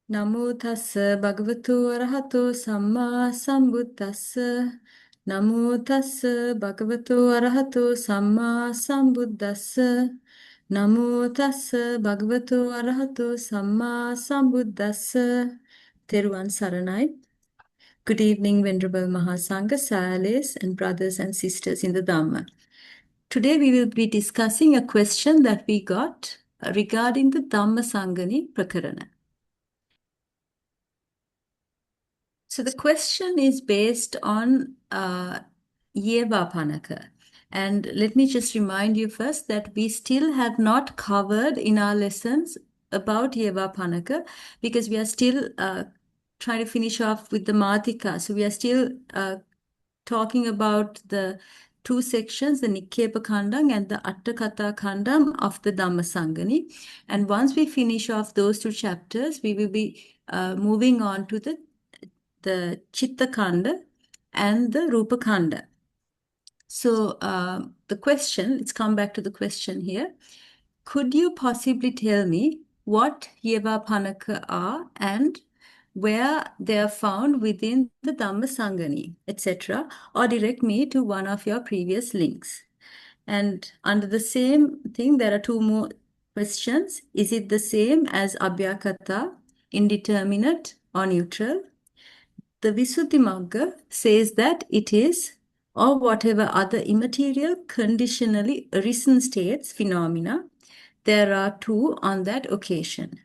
Namo tassa bhagavato arahato samma sambuddhassa. Namo tassa bhagavato arahato samma sambuddhassa. Namo tassa bhagavato arahato samma sambuddhassa. Teruvan Saranai. Good evening, Venerable Mahasangha, Salis, and brothers and sisters in the Dhamma. Today we will be discussing a question that we got regarding the Dhammasaṅgaṇī pakaraṇa. So the question is based on yevāpanaka. And let me just remind you first that we still have not covered in our lessons about yevāpanaka because we are still trying to finish off with the Mātika. So we are still talking about the two sections, the Nikkepa Khandam and the Atthakatha Khandam of the Dhammasaṅgaṇī. And once we finish off those two chapters, we will be moving on to the Chitta Khanda and the Rupa Khanda. So the question, let's come back to the question here. Could you possibly tell me what yevāpanaka are and where they are found within the Dhammasaṅgaṇī, etc., or direct me to one of your previous links? And under the same thing, there are two more questions. Is it the same as abyakata, indeterminate, or neutral? The Visuddhimagga says that it is, or whatever other immaterial, conditionally arisen states, phenomena, there are two on that occasion.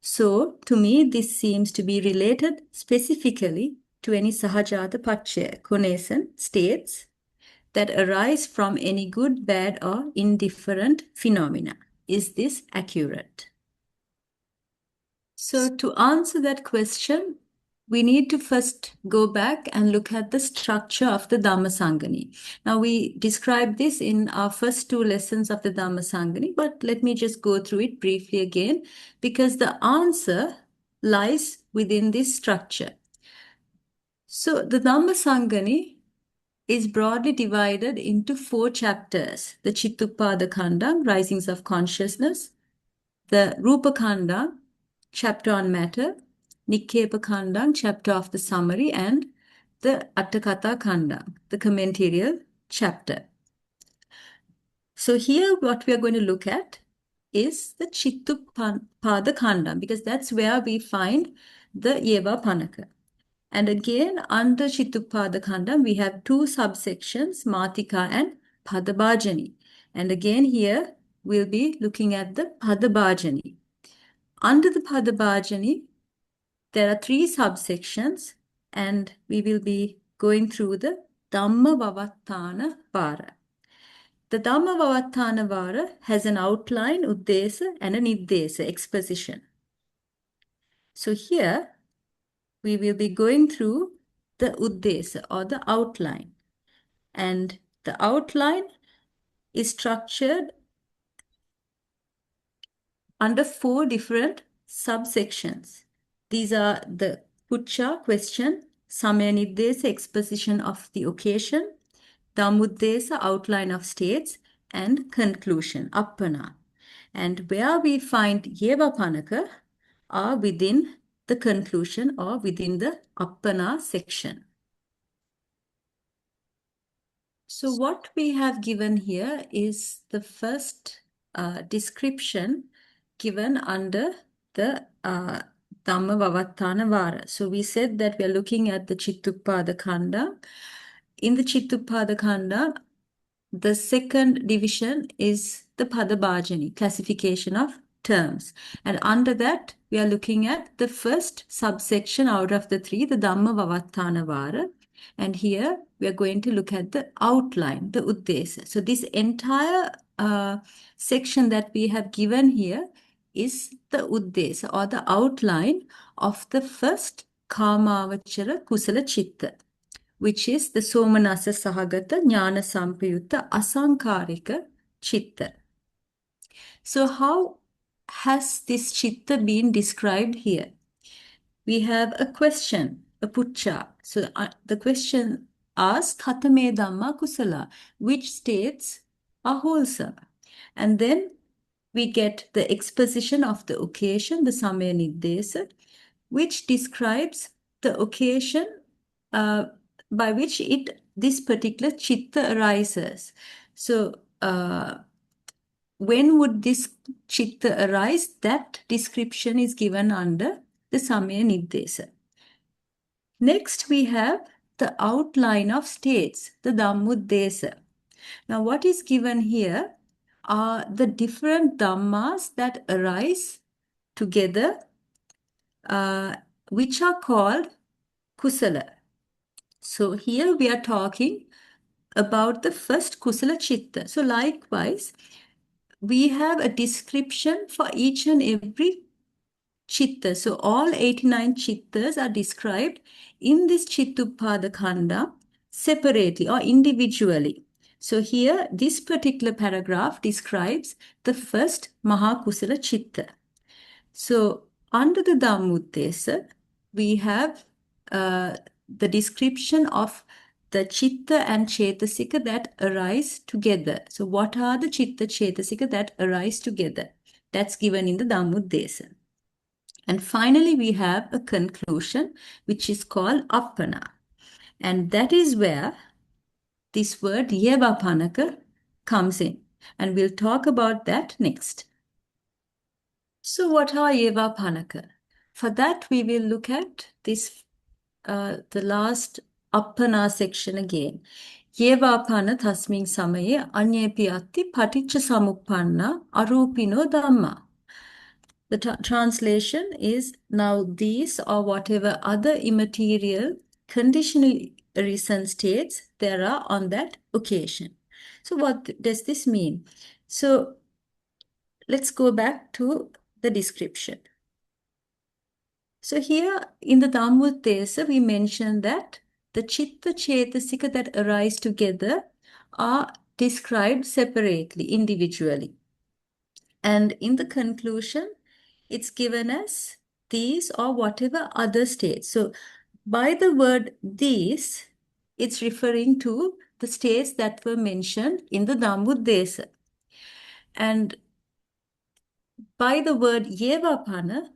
So, to me, this seems to be related specifically to any sahajata paccaya, conascence states that arise from any good, bad, or indifferent phenomena. Is this accurate? So, to answer that question, we need to first go back and look at the structure of the Dhammasaṅgaṇī. Now, we described this in our first two lessons of the Dhammasaṅgaṇī, but let me just go through it briefly again, because the answer lies within this structure. So, the Dhammasaṅgaṇī is broadly divided into four chapters: the Chittupada Khandam, Risings of Consciousness, the Rupa Khandam, chapter on matter, Nikkepa Khandam, chapter of the summary, and the Atthakatha Khandam, the commentarial chapter. So here what we are going to look at is the Chittupada Khandam, because that's where we find the yevāpanaka. And again, under Chittupada Khandam, we have two subsections, Mātika and Padabhajani. And again here, we'll be looking at the Padabhajani. Under the Padabhajani, there are three subsections, and we will be going through the Dhammavattana Vara. The Dhammavattana Vara has an outline, Uddesa, and a Niddesa, exposition. So here, we will be going through the Uddesa, or the outline. And the outline is structured under four different subsections. These are the Pucca, question, Samaya Niddesa, exposition of the occasion, Dhammuddesa, outline of states, and conclusion, Appana. And where we find yevāpanaka are within the conclusion or within the Appana section. So what we have given here is the first description given under the Dhammavattana Vara. So we said that we are looking at the Chittupada Khandam. In the Chittupada Khandam, the second division is the Padabhajani, classification of terms. And under that, we are looking at the first subsection out of the three, the Dhammavattana Vara. And here we are going to look at the outline, the Uddesa. So this entire section that we have given here is the Uddesa, or the outline of the first Kāmāvachara Kusala Chitta, which is the Somanasa Sahagata Jnana Sampayutta Asankarika Chitta. So how has this Chitta been described here? We have a question, a pucca. So the question asks, Khatame Dhamma Kusala, which states are wholesome? And then we get the exposition of the occasion, the Samaya Niddesa. which describes the occasion by which this particular chitta arises. So, when would this chitta arise? That description is given under the Samaya Nirdesa. Next, we have the outline of states, the Dhammuddesa. Now, what is given here are the different Dhammas that arise together, which are called Kusala. So, here we are talking about the first Kusala Chitta. So, likewise, we have a description for each and every chitta. So all 89 chittas are described in this Chittupada Khanda separately or individually. So here, this particular paragraph describes the first Mahakusala Chitta. So under the Dhammuddesa, we have the description of the chitta and cetasika that arise together. So what are the chitta cetasika that arise together? That's given in the Dhammuddesa. And finally, we have a conclusion, which is called appana. And that is where this word yevāpanaka comes in. And we'll talk about that next. So what are yevāpanaka? For that, we will look at this, the last appana section again. Yevāpana tasmin samaye anyepi atti paticca samuppanna arupino dhamma. The translation is, now these or whatever other immaterial conditionally arisen states there are on that occasion. So what does this mean? So let's go back to the description. So here in the Dhammuddesa, we mentioned that the chitta cetasika that arise together are described separately, individually. And in the conclusion, it's given as these or whatever other states. So by the word these, it's referring to the states that were mentioned in the Dhammuddesa. And by the word yevāpana,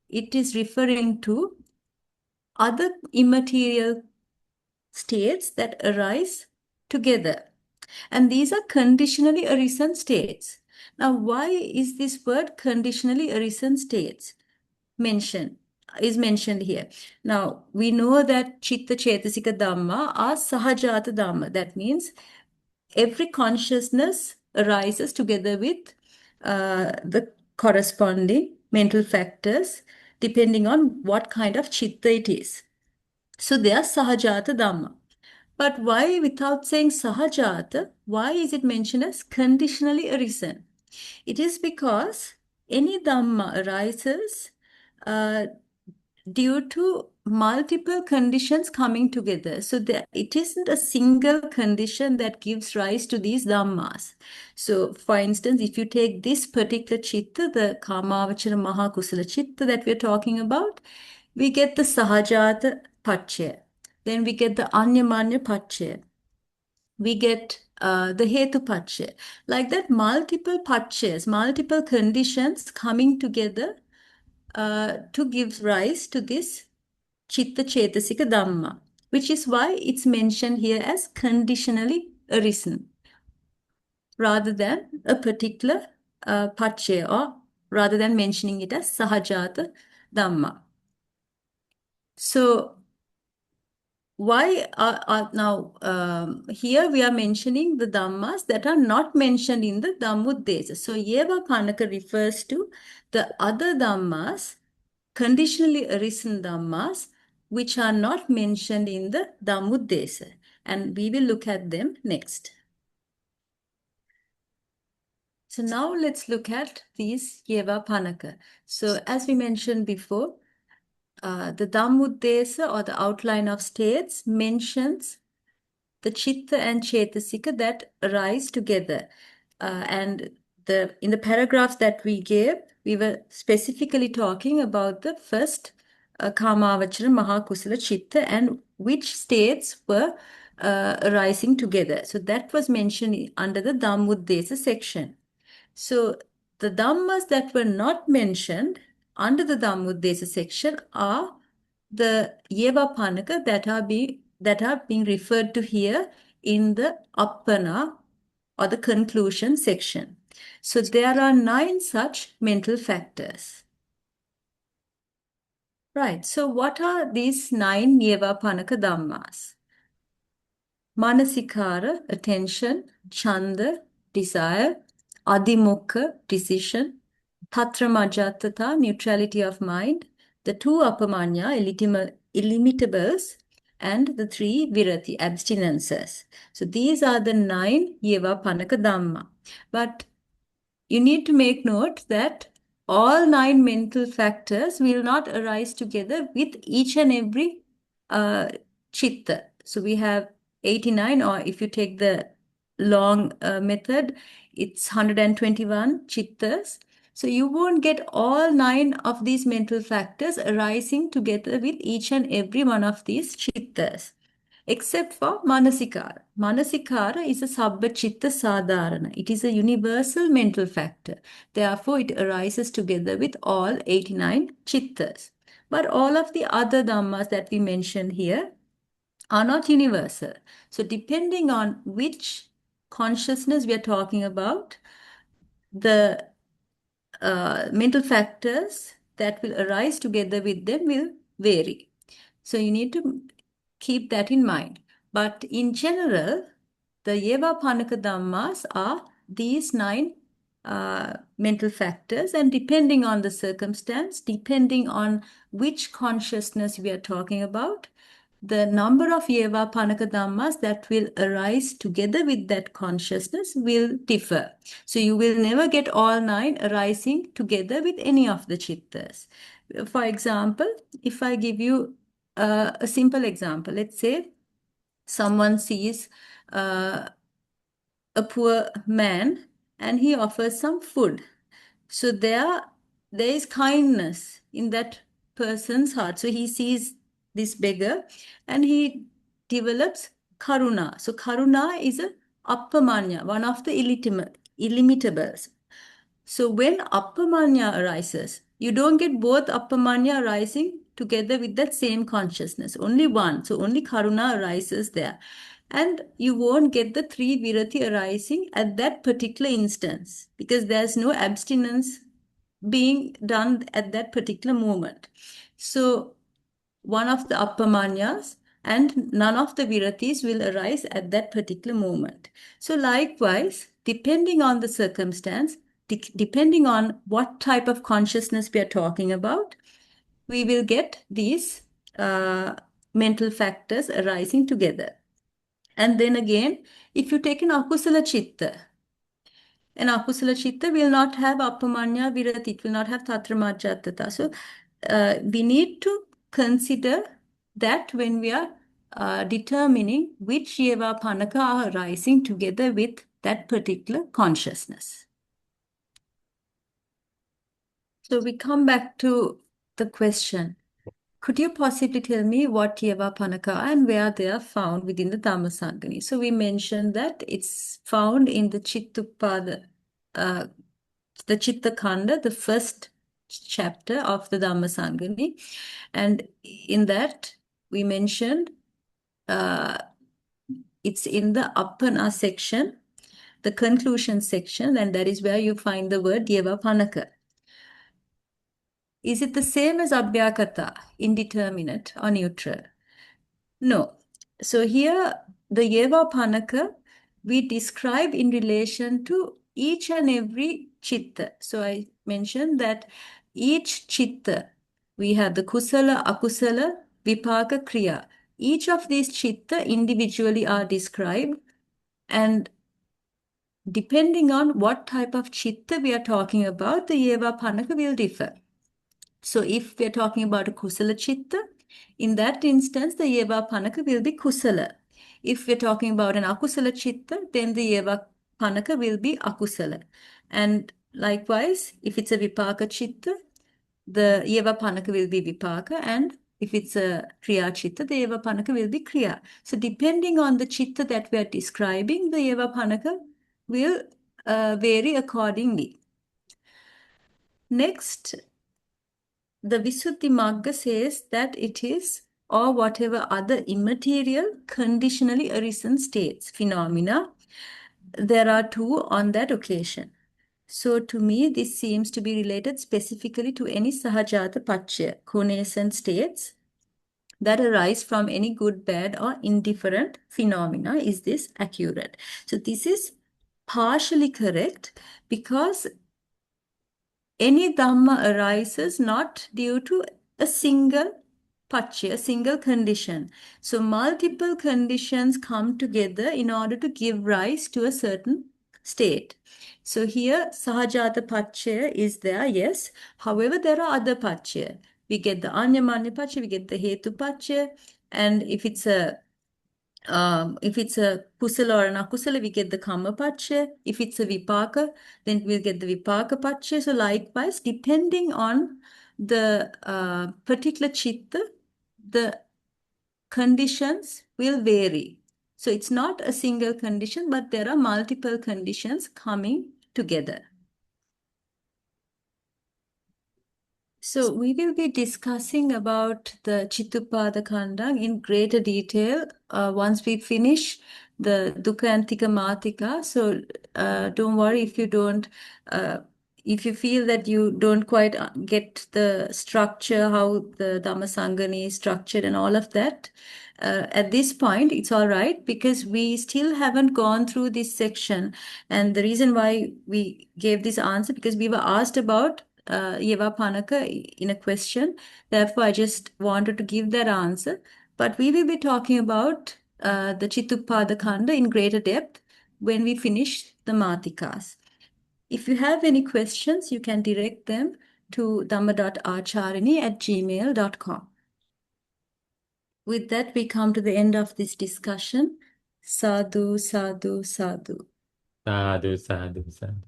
it is referring to other immaterial states that arise together. And these are conditionally arisen states. Now, why is this word conditionally arisen states mentioned here? Now, we know that chitta cetasika dhamma are sahajata dhamma. That means every consciousness arises together with the corresponding mental factors depending on what kind of chitta it is. So they are sahajata dhamma. But why, without saying sahajata, why is it mentioned as conditionally arisen? It is because any dhamma arises due to multiple conditions coming together. So it isn't a single condition that gives rise to these dhammas. So for instance, if you take this particular chitta, the kamavachara mahakusala chitta that we're talking about, we get the sahajata paccaya. Then we get the anyamanya paccaya. We get the hetu paccaya. Like that, multiple paccayas, multiple conditions coming together to give rise to this chitta cetasika dhamma, which is why it's mentioned here as conditionally arisen, rather than a particular paccaya, or rather than mentioning it as sahajata dhamma. So why now here we are mentioning the dhammas that are not mentioned in the Dhammuddesa. So yevāpanaka refers to the other dhammas, conditionally arisen dhammas, which are not mentioned in the Dhammuddesa. And we will look at them next. So now let's look at these yevāpanaka. So as we mentioned before, the Dhammuddesa, or the outline of states, mentions the chitta and cetasika that arise together. And in the paragraphs that we gave, we were specifically talking about the first kamavachara mahakusala chitta and which states were arising together. So that was mentioned under the Dhammuddesa section. So the dhammas that were not mentioned under the Dhammuddesa section are the yevāpanaka that are being referred to here in the appana or the conclusion section. So there are 9 such mental factors. Right. So what are these 9 yevāpanaka dhammas? Manasikara, attention, chanda, desire, adhimukha, decision, tatramajatata, neutrality of mind, the 2 apamanya, illimitables, and the 3 virati, abstinences. So these are the 9 yevāpanaka dhamma. But you need to make note that all 9 mental factors will not arise together with each and every chitta. So we have 89, or if you take the long method, it's 121 chittas. So you won't get all 9 of these mental factors arising together with each and every one of these chittas, except for manasikara. Manasikara is a sabba chitta sadharana. It is a universal mental factor. Therefore, it arises together with all 89 chittas. But all of the other dhammas that we mentioned here are not universal. So depending on which consciousness we are talking about, the mental factors that will arise together with them will vary. So you need to keep that in mind. But in general, the yevāpanaka dhammas are these 9 mental factors, and depending on the circumstance, depending on which consciousness we are talking about, the number of yevāpanaka dhammas that will arise together with that consciousness will differ. So you will never get all 9 arising together with any of the chittas. For example, if I give you a simple example, let's say someone sees a poor man and he offers some food. So there is kindness in that person's heart. So he sees this beggar and he develops karuna. So karuna is a appamanya, one of the illimitables. So when appamanya arises, you don't get both appamanya arising together with that same consciousness. Only one. So only karuna arises there. And you won't get the 3 virati arising at that particular instance because there's no abstinence being done at that particular moment. So one of the appamanyas and none of the viratis will arise at that particular moment. So likewise, depending on the circumstance, depending on what type of consciousness we are talking about, we will get these mental factors arising together. And then again, if you take an akusala chitta will not have appamanya virati, it will not have tatramajatata. So we need to consider that when we are determining which yevāpanaka are arising together with that particular consciousness. So we come back to the question. Could you possibly tell me what yevāpanaka are and where they are found within the Dhammasaṅgaṇī? So we mentioned that it's found in the Chittupada, the Chitta Khanda, the first chapter of the Dhammasaṅgaṇī. And in that, we mentioned it's in the appana section, the conclusion section, and that is where you find the word yevāpanaka. Is it the same as abyakata, indeterminate or neutral? No. So here, the yevāpanaka we describe in relation to each and every chitta. So I mentioned that each chitta, we have the kusala, akusala, vipaka, kriya. Each of these chitta individually are described, and depending on what type of chitta we are talking about, the yevāpanaka will differ. So if we are talking about a kusala chitta, in that instance, the yevāpanaka will be kusala. If we're talking about an akusala chitta, then the yevāpanaka will be akusala. And likewise, if it's a vipaka chitta, the yevāpanaka will be vipaka, and if it's a kriya chitta, the yevāpanaka will be kriya. So depending on the chitta that we are describing, the yevāpanaka will vary accordingly. Next, the Visuddhimagga says that it is, or whatever other immaterial, conditionally arisen states, phenomena. There are two on that occasion. So to me, this seems to be related specifically to any sahajata paccaya, conascent states that arise from any good, bad, or indifferent phenomena. Is this accurate? So this is partially correct, because any Dhamma arises not due to a single paccaya, a single condition. So multiple conditions come together in order to give rise to a certain state. So here sahajata paccaya is there, yes. However, there are other paccaya. We get the anyamanya paccaya, we get the hetu paccaya, and if it's a kusala or an akusala, we get the karma paccaya. If it's a vipaka, then we'll get the vipaka paccaya. So likewise, depending on the particular chitta, the conditions will vary. So it's not a single condition, but there are multiple conditions coming together. So we will be discussing about the Chittupada Khandang in greater detail once we finish the Dukkhantika Matika. So don't worry if you don't, if you feel that you don't quite get the structure, how the Dhammasaṅgaṇī is structured and all of that. At this point, it's all right, because we still haven't gone through this section. And the reason why we gave this answer, because we were asked about yevāpanaka in a question. Therefore, I just wanted to give that answer. But we will be talking about the Chittupada Khanda in greater depth when we finish the Matikas. If you have any questions, you can direct them to dhamma.acharini@gmail.com. With that, we come to the end of this discussion. Sadhu, sadhu, sadhu. Sadhu, sadhu, sadhu.